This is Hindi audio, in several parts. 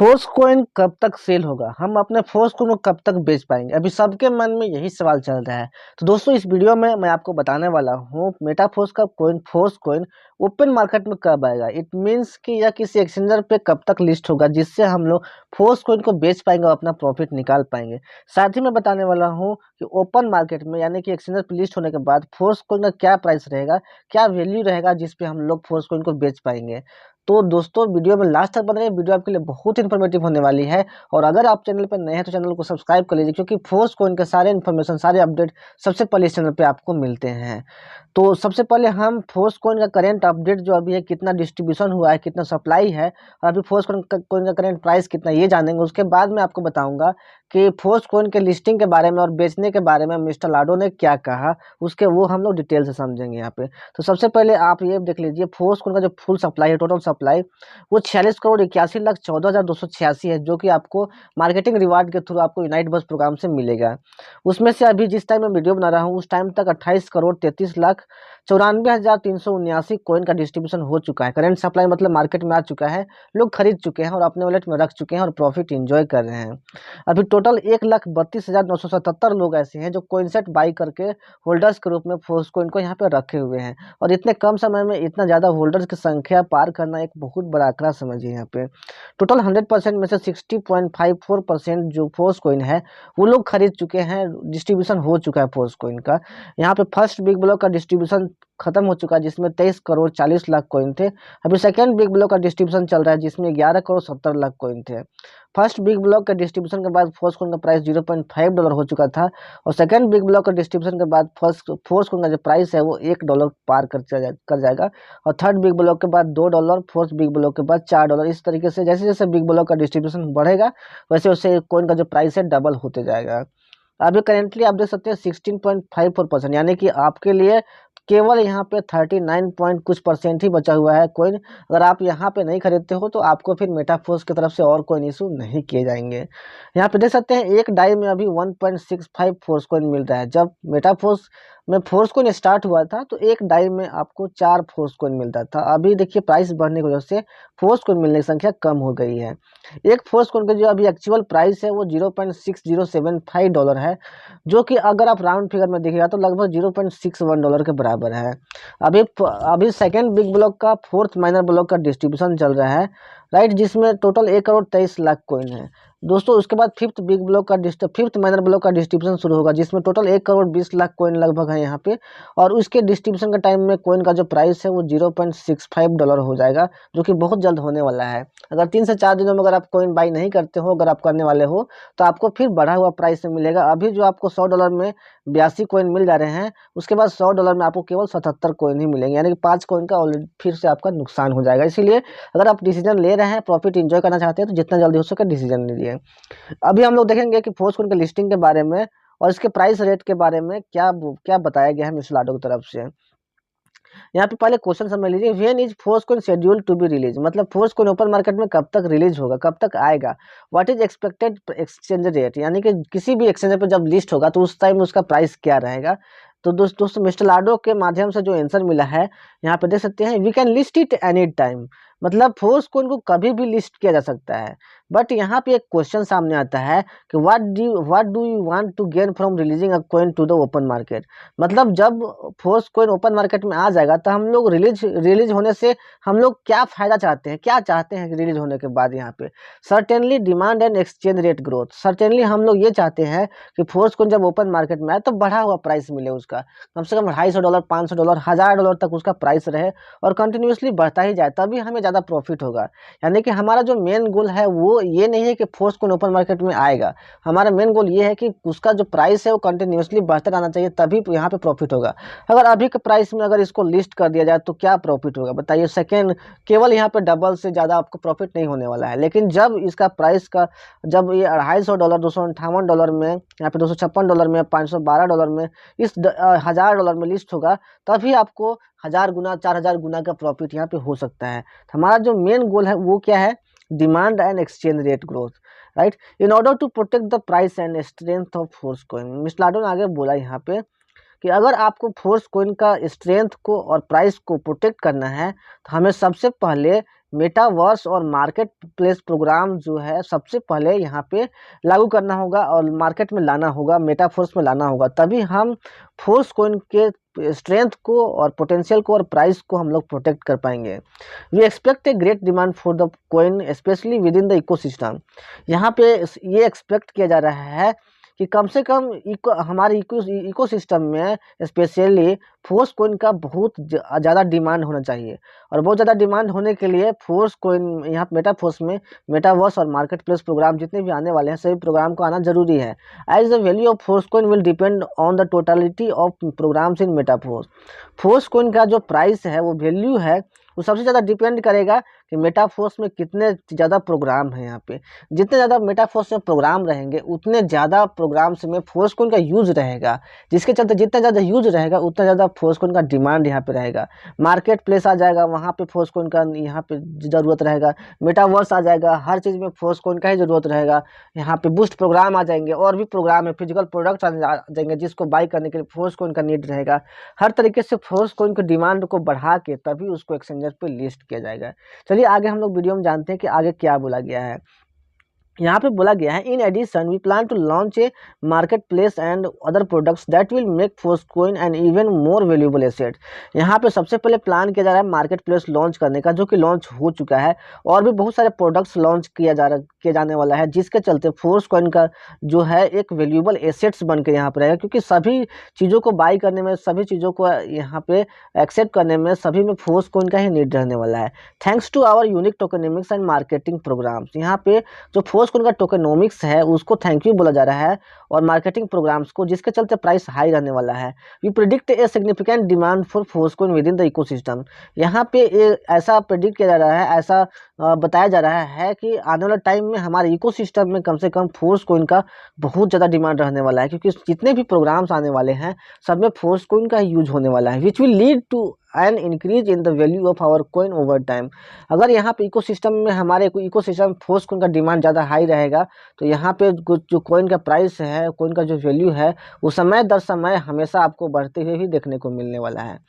फोर्स कॉइन कब तक सेल होगा? हम अपने फोर्स कॉइन को कब तक बेच पाएंगे? अभी सबके मन में यही सवाल चल रहा है। तो दोस्तों, इस वीडियो में मैं आपको बताने वाला हूँ मेटाफोर्स का coin, force Coin open market में कब आएगा। इट मीन्स कि यह किसी एक्सचेंजर पे कब तक लिस्ट होगा जिससे हम लोग फोर्स कॉइन को बेच पाएंगे और अपना प्रॉफिट निकाल पाएंगे। साथ ही मैं बताने वाला हूँ कि ओपन मार्केट में यानी कि एक्सचेंजर पे लिस्ट होने के बाद फोर्स कॉइन का क्या प्राइस रहेगा, क्या वैल्यू रहेगा जिसपे हम लोग फोर्स कॉइन को बेच पाएंगे। तो दोस्तों, वीडियो में लास्ट तक बने रहिए, वीडियो आपके लिए बहुत इन्फॉर्मेटिव होने वाली है। और अगर आप चैनल पर नए हैं तो चैनल को सब्सक्राइब कर लीजिए, क्योंकि फोर्स कॉइन के सारे इन्फॉर्मेशन, सारे अपडेट सबसे पहले इस चैनल पे आपको मिलते हैं। तो सबसे पहले हम फोर्स कॉइन का करेंट अपडेट जो अभी है, कितना डिस्ट्रीब्यूशन हुआ है, कितना सप्लाई है और अभी फोर्स कॉइन का करेंट प्राइस कितना, ये जानेंगे। उसके बाद मैं आपको बताऊंगा कि फोर्स कॉइन के लिस्टिंग के बारे में और बेचने के बारे में मिस्टर लाडो ने क्या कहा, उसके वो हम लोग डिटेल से समझेंगे यहाँ पे। तो सबसे पहले आप ये देख लीजिए, फोर्स कॉइन का जो फुल सप्लाई है, टोटल सप्लाई वो 46,81,14,286 है, जो कि आपको मार्केटिंग रिवार्ड के थ्रू आपको यूनाइट बस प्रोग्राम से मिलेगा। उसमें से अभी जिस टाइम मैं वीडियो बना रहा हूँ उस टाइम तक 28,33,94,379 कॉइन का डिस्ट्रीब्यूशन हो चुका है। करेंट सप्लाई मतलब मार्केट में आ चुका है, लोग खरीद चुके हैं और अपने वॉलेट में रख चुके हैं और प्रॉफिट इंजॉय कर रहे हैं। अभी टोटल 1,32,977 लोग ऐसे हैं जो कॉइन सेट बाई करके होल्डर्स के रूप में फोर्स कॉइन को यहाँ पे रखे हुए हैं। और इतने कम समय में इतना ज़्यादा होल्डर्स की संख्या पार करना एक बहुत बड़ा आंकड़ा समझिए। यहाँ पे टोटल 100% में से 60.54% जो फोर्स कॉइन है वो लोग खरीद चुके हैं, डिस्ट्रीब्यूशन हो चुका है फोर्स कॉइन का। यहाँ पे फर्स्ट बिग ब्लॉक का डिस्ट्रीब्यूशन खत्म हो चुका है जिसमें 23,40,00,000 कॉइन थे। अभी सेकेंड बिग ब्लॉक का डिस्ट्रीब्यूशन चल रहा है जिसमें 11,70,00,000 कॉइन थे। फर्स्ट बिग ब्लॉक के डिस्ट्रीब्यूशन के बाद फोर्स कॉइन का प्राइस $0.5 हो चुका था और सेकेंड बिग ब्लॉक का डिस्ट्रीब्यूशन के बाद फर्स्ट फोर्स कॉइन का जो प्राइस है वो $1 पार कर जाएगा। और थर्ड बिग ब्लॉक के बाद $2, फोर्थ बिग ब्लॉक के बाद $4। इस तरीके से जैसे जैसे बिग ब्लॉक का डिस्ट्रीब्यूशन बढ़ेगा वैसे वैसे कॉइन का जो प्राइस है डबल होते जाएगा। अभी करेंटली आप देख सकते हैं 16.54%, यानी कि आपके लिए केवल यहाँ पे 39 पॉइंट कुछ परसेंट ही बचा हुआ है कॉइन। अगर आप यहाँ पे नहीं खरीदते हो तो आपको फिर मेटाफोर्स की तरफ से और कॉइन इशू नहीं किए जाएंगे। यहाँ पे देख सकते हैं एक डाई में अभी 1.65 फोर्स कॉइन मिल रहा है। जब मेटाफोर्स में फोर्स कॉइन स्टार्ट हुआ था तो एक डाई में आपको 4 फोर्स कॉइन मिलता था। अभी देखिए प्राइस बढ़ने की वजह से फोर्स कॉइन मिलने की संख्या कम हो गई है। एक फोर्स कॉइन का जो अभी एक्चुअल प्राइस है वो $0.6075 है, जो कि अगर आप राउंड फिगर में देखिएगा तो लगभग $0.61 के बराबर है। अभी सेकेंड बिग ब्लॉक का फोर्थ माइनर ब्लॉक का डिस्ट्रीब्यूशन चल रहा है, राइट, जिसमें टोटल 1,23,00,000 कॉइन है दोस्तों। उसके बाद फिफ्थ माइनर ब्लॉक का डिस्ट्रीब्यूशन शुरू होगा जिसमें टोटल 1,20,00,000 कॉइन लगभग है यहाँ पे। और उसके डिस्ट्रीब्यूशन का टाइम में कॉइन का जो प्राइस है वो $0.65 हो जाएगा, जो कि बहुत जल्द होने वाला है। अगर 3 से 4 दिनों में अगर आप कॉइन बाई नहीं करते हो, अगर आप करने वाले हो तो आपको फिर बढ़ा हुआ प्राइस में मिलेगा। अभी जो आपको $100 में 82 कॉइन मिल जा रहे हैं, उसके बाद $100 में आपको केवल 77 कॉइन ही मिलेंगे, यानी कि 5 कॉइन का ऑलरेडी फिर से आपका नुकसान हो जाएगा। इसीलिए अगर आप डिसीजन ले रहे हैं, प्रॉफिट इंजॉय करना चाहते हैं तो जितना जल्दी हो सके डिसीजन लीजिए। अभी हम लोग देखेंगे कि फोर्स कॉइन के लिस्टिंग के बारे में और इसके प्राइस रेट के बारे में क्या क्या बताया गया है मिस्टर लाडो की तरफ से। यहाँ पे पहले क्वेश्चन समझ लीजिए, when is Force Coin scheduled to be release, मतलब फोर्स कॉइन ओपन मार्केट में कब तक रिलीज होगा, कब तक आएगा। What is expected exchange rate, यानी कि किसी भी एक्सचेंजर पे जब लिस्ट होगा तो उस टाइम उसका प्राइस क्या रहेगा। तो दोस्तों मिस्टर लाडो के माध्यम से जो आंसर मिला है यहाँ पे देख सकते हैं, we can list it any time, मतलब फोर्स कॉइन को कभी भी लिस्ट किया जा सकता है। बट यहाँ पे एक क्वेश्चन सामने आता है कि what do you want to gain from releasing a coin to the open market, मतलब जब फोर्स कॉइन ओपन मार्केट में आ जाएगा तो हम लोग रिलीज होने से हम लोग क्या फायदा चाहते हैं, क्या चाहते हैं रिलीज होने के बाद। यहाँ पे certainly demand and exchange rate growth, certainly हम लोग ये चाहते हैं कि फोर्स कॉइन जब ओपन मार्केट में आए तो बढ़ा हुआ प्राइस मिले, उसका कम से कम $250, $500, $1,000 तक उसका प्राइस रहे और कंटिन्यूसली बढ़ता ही जाए, तभी हमें ज़्यादा प्रॉफिट होगा। यानी कि हमारा जो मेन गोल है वो ये नहीं है कि फोर्स कॉइन ओपन मार्केट में आएगा, हमारा मेन गोल ये है कि उसका जो प्राइस है वो कंटिन्यूसली बढ़ता रहना चाहिए, तभी यहाँ पे प्रॉफिट होगा। अगर अभी के प्राइस में अगर इसको लिस्ट कर दिया जाए तो क्या प्रॉफिट होगा बताइए। सेकेंड केवल यहाँ पे डबल से ज़्यादा आपको प्रॉफिट नहीं होने वाला है, लेकिन जब इसका प्राइस का जब ये $250, $258 में, यहाँ पे $256 में, $512 में, इस $1,000 में लिस्ट होगा, तभी आपको 1,000 गुना 4,000 गुना का प्रॉफिट यहाँ पे हो सकता है। तो हमारा जो मेन गोल है वो क्या है, demand and exchange rate growth, right, in order to protect the price and strength of force coin. Mister लाडो ने आगे बोला यहाँ पे कि अगर आपको फोर्स कॉइन का स्ट्रेंथ को और प्राइस को प्रोटेक्ट करना है तो हमें सबसे पहले मेटावर्स और मार्केट प्लेस प्रोग्राम जो है सबसे पहले यहाँ पे लागू करना होगा और मार्केट में लाना होगा, मेटाफोर्स में लाना होगा, तभी हम फोर्स कोइन के स्ट्रेंथ को और पोटेंशियल को और प्राइस को हम लोग प्रोटेक्ट कर पाएंगे। We expect a great demand for the coin specially within the ecosystem. यहाँ पे ये एक्सपेक्ट किया जा रहा है कि कम से कम हमारे इकोसिस्टम में स्पेशली फोर्स कोइन का बहुत ज़्यादा डिमांड होना चाहिए। और बहुत ज़्यादा डिमांड होने के लिए फोर्स कोइन यहाँ मेटाफोर्स में मेटावर्स और मार्केट प्लेस प्रोग्राम जितने भी आने वाले हैं सभी प्रोग्राम को आना जरूरी है। As the value of Force Coin will depend on the totality of programs in Metaforce. Force Coin का जो प्राइस है वो वैल्यू है वो सबसे ज़्यादा डिपेंड करेगा कि मेटाफोर्स में कितने ज़्यादा प्रोग्राम हैं। यहाँ पे जितने ज़्यादा मेटाफोर्स में प्रोग्राम रहेंगे उतने ज़्यादा प्रोग्राम्स में फोर्स कोइन का यूज रहेगा, जिसके चलते जितना ज़्यादा यूज रहेगा उतना ज़्यादा फोर्स कोइन का डिमांड यहाँ पे रहेगा। मार्केट प्लेस आ जाएगा, वहाँ पे फोर्स कोइन का यहाँ पे ज़रूरत रहेगा। मेटावर्स आ जाएगा, हर चीज़ में फोर्स कोइन का ही ज़रूरत रहेगा। यहाँ पे बूस्ट प्रोग्राम आ जाएंगे, और भी प्रोग्राम है, फिजिकल प्रोडक्ट्स आ जाएंगे जिसको बाई करने के लिए फोर्स कोइन का नीड रहेगा। हर तरीके से फोर्स कोइन की डिमांड को बढ़ा के तभी उसको एक्सचेंजर पे लिस्ट किया जाएगा। चलिए आगे हम लोग वीडियो में जानते हैं कि आगे क्या बोला गया है। यहाँ पे बोला गया है in addition we plan to launch a marketplace and other products that will make Force Coin and even more valuable asset. यहाँ पे सबसे पहले प्लान किया जा रहा है मार्केट प्लेस लॉन्च करने का, जो कि लॉन्च हो चुका है, और भी बहुत सारे प्रोडक्ट्स लॉन्च किया जाने वाला है, जिसके चलते फोर्स कोइन का जो है एक वैल्यूएबल एसेट्स बन के यहाँ पर रहेगा। क्योंकि सभी चीज़ों को बाई करने में, सभी चीज़ों को यहाँ पे एक्सेप्ट करने में सभी में फोर्स कोइन का ही नीड रहने वाला है। Thanks to our unique tokenomics and marketing programs. यहाँ पे जो फोर्स कोइन का टोकेनोमिक्स है उसको थैंक यू बोला जा रहा है, और मार्केटिंग प्रोग्राम्स को, जिसके चलते प्राइस हाई रहने वाला है। We predict a significant demand for Force Coin within the ecosystem. यहाँ पे ऐसा प्रिडिक्ट किया जा रहा है, ऐसा बताया जा रहा है कि आने वाले टाइम में हमारे इकोसिस्टम में कम से कम फोर्स कोइन का बहुत ज़्यादा डिमांड रहने वाला है। क्योंकि जितने भी प्रोग्राम्स आने वाले हैं सब में फोर्स कोइन का यूज होने वाला है, which will lead to an increase in the value of our coin over time. अगर यहाँ पे इकोसिस्टम में हमारे इकोसिस्टम फोर्स कोइन का डिमांड ज़्यादा हाई रहेगा तो यहाँ पे जो कोइन का प्राइस है, कोइन का जो वैल्यू है, वो समय दर समय हमेशा आपको बढ़ते हुए भी देखने को मिलने वाला है।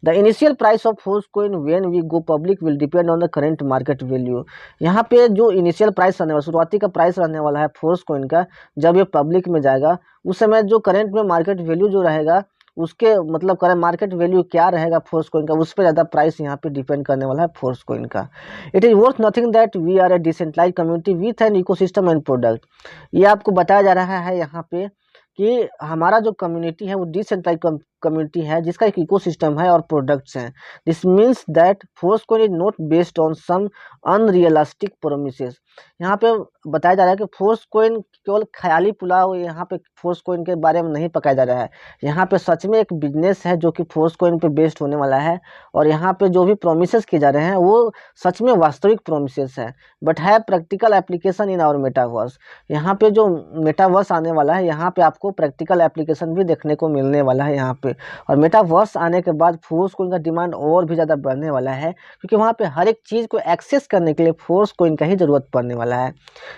The initial price of Force Coin when we go public will depend on the current market value. यहाँ पे जो इनिशियल प्राइस रहने वाला, शुरुआती का प्राइस रहने वाला है फोर्स कोइन का, जब ये पब्लिक में जाएगा उस समय जो करेंट में मार्केट वैल्यू जो रहेगा उसके मतलब करें मार्केट वैल्यू क्या रहेगा फोर्स कोइन का, उस पर ज़्यादा प्राइस यहाँ पे डिपेंड करने वाला है फोर्स कोइन का। It is worth nothing that we are a decentralised community with an ecosystem and product. ये आपको बताया जा रहा है यहाँ पे कि हमारा जो कम्युनिटी है वो डिसेंट्रलाइज्ड कम्युनिटी है जिसका एक इकोसिस्टम है और प्रोडक्ट्स हैं। This means that Force Coin is not based on some unrealistic promises. यहाँ पे बताया जा रहा है कि फोर्स कोइन केवल ख्याली पुलाव यहाँ पे फोर्स कोइन के बारे में नहीं पकाया जा रहा है। यहाँ पे सच में एक बिजनेस है जो कि फोर्स कोइन पे बेस्ड होने वाला है, और यहाँ पे जो भी प्रोमिसेस किए जा रहे हैं वो सच में वास्तविक प्रोमिसेस है, बट है practical application in our metaverse. यहाँ पे जो मेटावर्स आने वाला है यहाँ पे आपको प्रैक्टिकल एप्लीकेशन भी देखने को मिलने वाला है यहाँ पे। और मेटावर्स आने के बाद फोर्स कोइन का डिमांड और भी ज़्यादा बढ़ने वाला है, क्योंकि वहाँ पे हर एक चीज़ को एक्सेस करने के लिए फोर्स कोइन का ही ज़रूरत पड़ने वाला है।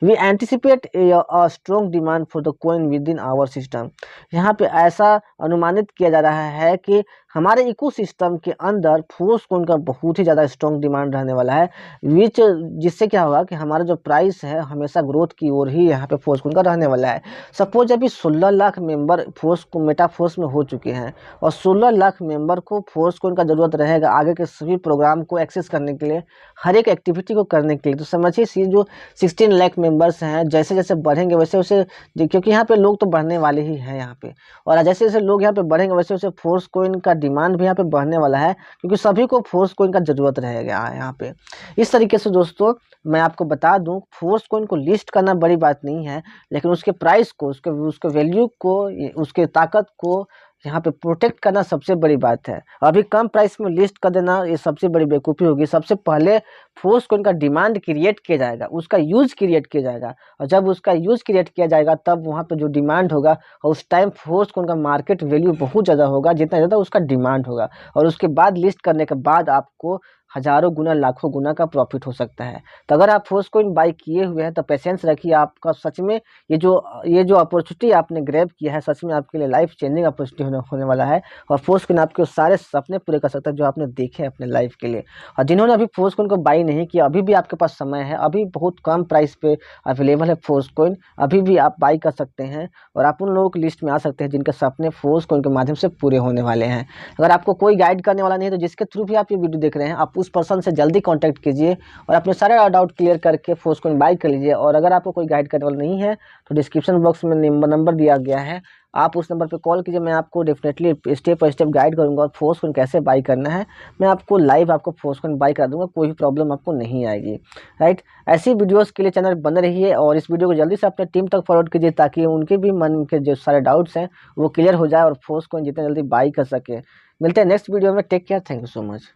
We anticipate a strong demand for the coin within our system. यहाँ पे ऐसा अनुमानित किया जा रहा है कि हमारे इकोसिस्टम के अंदर फोर्स कोइन का बहुत ही ज़्यादा स्ट्रॉन्ग डिमांड रहने वाला है, जिससे क्या होगा कि हमारा जो प्राइस है हमेशा ग्रोथ की ओर ही यहाँ पे फोर्स कोइन का रहने वाला है। सपोज अभी 16 लाख मेंबर फोर्स को मेटाफोर्स में हो चुके हैं, और 16 लाख मेंबर को फोर्स कोइन का ज़रूरत रहेगा आगे के सभी प्रोग्राम को एक्सेस करने के लिए, हर एक एक्टिविटी को करने के लिए। तो समझिए जो 16 लाख मेंबर्स हैं जैसे जैसे बढ़ेंगे वैसे वैसे, क्योंकि यहाँ पे लोग तो बढ़ने वाले ही हैं यहाँ पे, और जैसे जैसे लोग यहाँ पे बढ़ेंगे वैसे वैसे फोर्स कोइन का डिमांड भी यहाँ पे बढ़ने वाला है, क्योंकि सभी को फोर्स कोइन का ज़रूरत रहेगा यहाँ पे। इस तरीके से दोस्तों मैं आपको बता दूं, फोर्स कोइन को लिस्ट करना बड़ी बात नहीं है, लेकिन उसके प्राइस को, उसके वैल्यू को, उसके ताकत को यहाँ पे प्रोटेक्ट करना सबसे बड़ी बात है। अभी कम प्राइस में लिस्ट कर देना ये सबसे बड़ी बेवकूफ़ी होगी। सबसे पहले फोर्स कोइन का डिमांड क्रिएट किया जाएगा, उसका यूज क्रिएट किया जाएगा, और जब उसका यूज क्रिएट किया जाएगा तब वहाँ पे जो डिमांड होगा, और उस टाइम फोर्स कोइन का मार्केट वैल्यू बहुत ज़्यादा होगा जितना ज़्यादा उसका डिमांड होगा, और उसके बाद लिस्ट करने के बाद आपको हज़ारों गुना लाखों गुना का प्रॉफिट हो सकता है। तो अगर आप फोर्स कोइन बाई किए हुए हैं तो पेशेंस रखिए, आपका सच में ये जो अपॉर्चुनिटी आपने ग्रैब किया है सच में आपके लिए लाइफ चेंजिंग अपॉर्चुनिटी होने वाला है। और फोर्स कोइन आपके सारे सपने पूरे कर सकता है जो आपने देखे हैं अपने लाइफ के लिए। और जिन्होंने अभी फोर्स कोइन को बाई नहीं किया, अभी भी आपके पास समय है, अभी बहुत कम प्राइस पे अवेलेबल है फोर्स कोइन, अभी भी आप बाई कर सकते हैं और आप उन लोगों की लिस्ट में आ सकते हैं जिनके सपने फोर्स कोइन के माध्यम से पूरे होने वाले हैं। अगर आपको कोई गाइड करने वाला नहीं है तो जिसके थ्रू भी आप ये वीडियो देख रहे हैं, आप उस पर्सन से जल्दी कॉन्टैक्ट कीजिए और अपने सारे डाउट क्लियर करके फोर्स कोइन बाई कर लीजिए। और अगर आपको कोई गाइड करने वाला नहीं है तो डिस्क्रिप्शन बॉक्स में नंबर दिया गया है, आप उस नंबर पे कॉल कीजिए, मैं आपको definitely step by step guide करूंगा और फोर्स कोइन कैसे बाई करना है मैं आपको लाइव आपको फोर्स कोइन बाई कर दूंगा, कोई भी प्रॉब्लम आपको नहीं आएगी। राइट, ऐसी वीडियोस के लिए चैनल बने रहिए और इस वीडियो को जल्दी से अपने टीम तक फॉरवर्ड कीजिए ताकि उनके भी मन के जो सारे डाउट्स हैं वो क्लियर हो जाए और फोर्स कोइन जितने जल्दी बाई कर सके। मिलते हैं नेक्स्ट वीडियो में, take care, thank you so much.